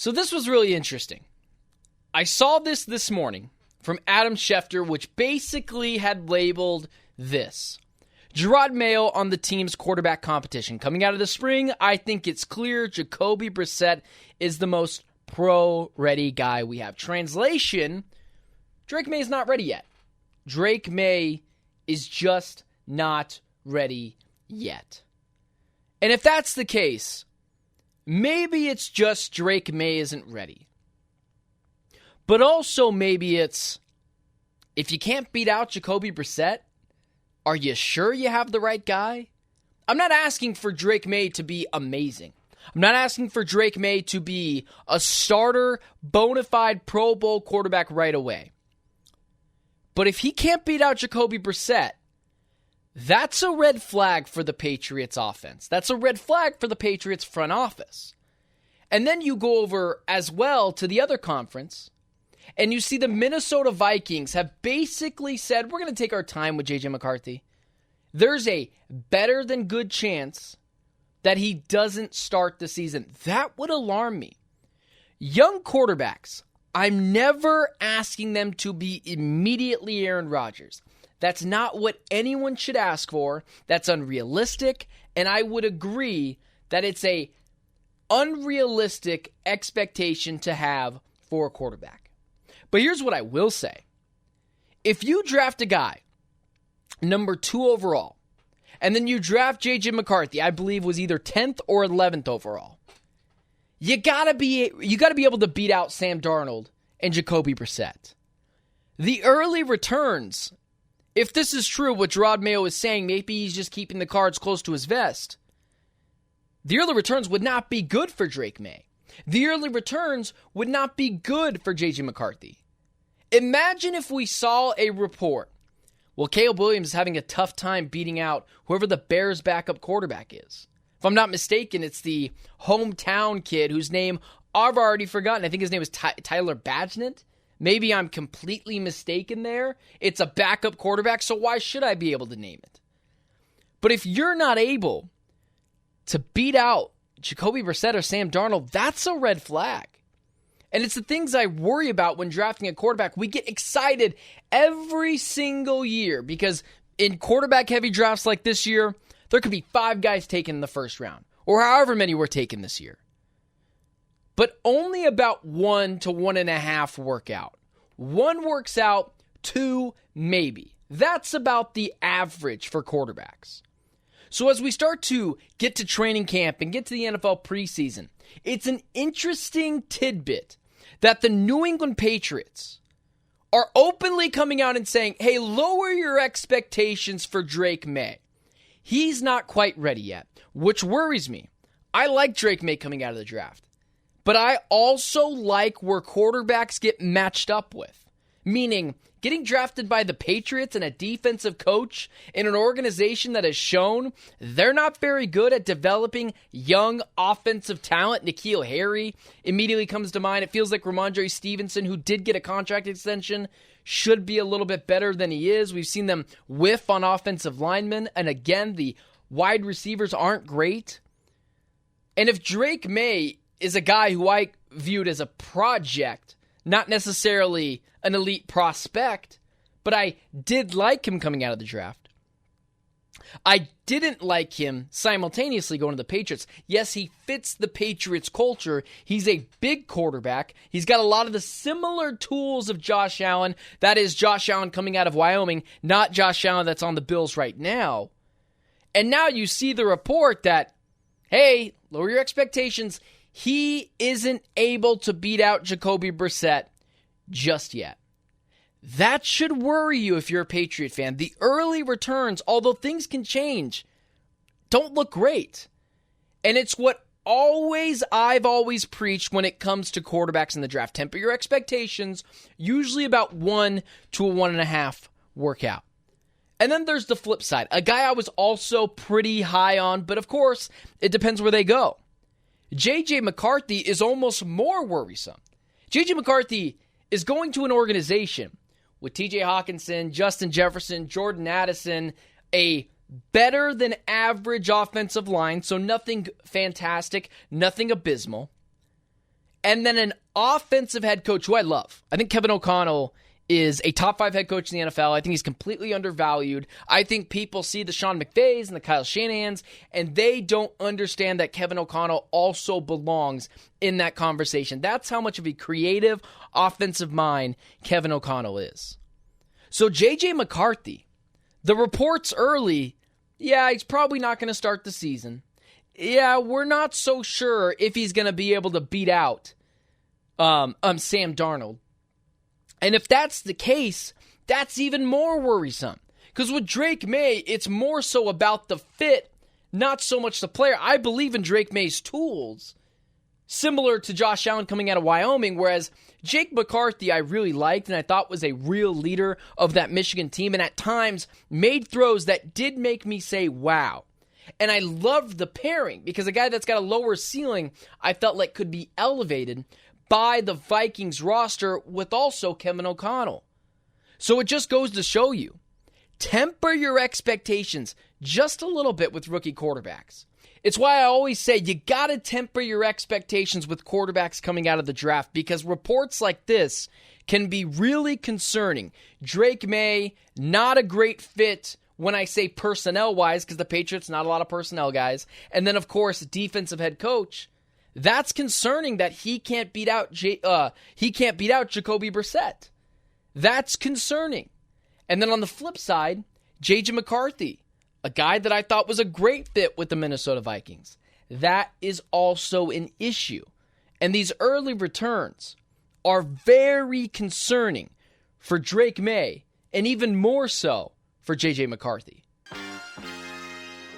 So this was really interesting. I saw this morning from Adam Schefter, which basically had labeled this: Drake Maye on the team's quarterback competition. Coming out of the spring, I think it's clear Jacoby Brissett is the most pro-ready guy we have. Translation, Drake Maye is not ready yet. Drake Maye is just not ready yet. And if that's the case, maybe it's just Drake Maye isn't ready. But also maybe it's, if you can't beat out Jacoby Brissett, are you sure you have the right guy? I'm not asking for Drake Maye to be amazing. I'm not asking for Drake Maye to be a starter, bona fide Pro Bowl quarterback right away. But if he can't beat out Jacoby Brissett, that's a red flag for the Patriots offense. That's a red flag for the Patriots front office. And then you go over as well to the other conference, and you see the Minnesota Vikings have basically said, we're going to take our time with JJ McCarthy. There's a better than good chance that he doesn't start the season. That would alarm me. Young quarterbacks, I'm never asking them to be immediately Aaron Rodgers. That's not what anyone should ask for. That's unrealistic, and I would agree that it's a unrealistic expectation to have for a quarterback. But here's what I will say. If you draft a guy, number 2 overall, and then you draft JJ McCarthy, I believe was either 10th or 11th overall, you gotta be able to beat out Sam Darnold and Jacoby Brissett. The early returns, if this is true, what Drake Maye is saying, maybe he's just keeping the cards close to his vest. The early returns would not be good for Drake Maye. The early returns would not be good for JJ McCarthy. Imagine if we saw a report, well, Caleb Williams is having a tough time beating out whoever the Bears' backup quarterback is. If I'm not mistaken, it's the hometown kid whose name I've already forgotten. I think his name is Tyler Badgett. Maybe I'm completely mistaken there. It's a backup quarterback, so why should I be able to name it? But if you're not able to beat out Jacoby Brissett or Sam Darnold, that's a red flag. And it's the things I worry about when drafting a quarterback. We get excited every single year because in quarterback-heavy drafts like this year, there could be 5 guys taken in the first round, or however many were taken this year. But only about 1 to 1.5 work out. 1 works out, 2 maybe. That's about the average for quarterbacks. So as we start to get to training camp and get to the NFL preseason, it's an interesting tidbit that the New England Patriots are openly coming out and saying, hey, lower your expectations for Drake Maye. He's not quite ready yet, which worries me. I like Drake Maye coming out of the draft. But I also like where quarterbacks get matched up with. Meaning, getting drafted by the Patriots and a defensive coach in an organization that has shown they're not very good at developing young offensive talent. N'Keal Harry immediately comes to mind. It feels like Ramondre Stevenson, who did get a contract extension, should be a little bit better than he is. We've seen them whiff on offensive linemen. And again, the wide receivers aren't great. And if Drake Maye is a guy who I viewed as a project, not necessarily an elite prospect, but I did like him coming out of the draft. I didn't like him simultaneously going to the Patriots. Yes, he fits the Patriots culture. He's a big quarterback. He's got a lot of the similar tools of Josh Allen. That is Josh Allen coming out of Wyoming, not Josh Allen that's on the Bills right now. And now you see the report that, hey, lower your expectations. He isn't able to beat out Jacoby Brissett just yet. That should worry you if you're a Patriot fan. The early returns, although things can change, don't look great. And it's what I've always preached when it comes to quarterbacks in the draft. Temper your expectations, usually about 1 to 1.5 work out. And then there's the flip side. A guy I was also pretty high on, but of course, it depends where they go. JJ McCarthy is almost more worrisome. JJ McCarthy is going to an organization with TJ Hawkinson, Justin Jefferson, Jordan Addison, a better than average offensive line, so nothing fantastic, nothing abysmal. and then an offensive head coach who I love. I think Kevin O'Connell is a top 5 head coach in the NFL. I think he's completely undervalued. I think people see the Sean McVays and the Kyle Shanahans, and they don't understand that Kevin O'Connell also belongs in that conversation. That's how much of a creative offensive mind Kevin O'Connell is. So JJ McCarthy, the reports early, yeah, he's probably not going to start the season. Yeah, we're not so sure if he's going to be able to beat out Sam Darnold. And if that's the case, that's even more worrisome. Because with Drake Maye, it's more so about the fit, not so much the player. I believe in Drake Maye's tools, similar to Josh Allen coming out of Wyoming, whereas Jake McCarthy I really liked and I thought was a real leader of that Michigan team, and at times made throws that did make me say, wow. And I loved the pairing because a guy that's got a lower ceiling I felt like could be elevated by the Vikings roster with also Kevin O'Connell. So it just goes to show you, temper your expectations just a little bit with rookie quarterbacks. It's why I always say you got to temper your expectations with quarterbacks coming out of the draft, because reports like this can be really concerning. Drake Maye, not a great fit when I say personnel-wise, because the Patriots, not a lot of personnel guys. And then, of course, defensive head coach. That's concerning that he can't beat out Jacoby Brissett. That's concerning. And then on the flip side, JJ McCarthy, a guy that I thought was a great fit with the Minnesota Vikings. That is also an issue. And these early returns are very concerning for Drake Maye, and even more so for JJ McCarthy.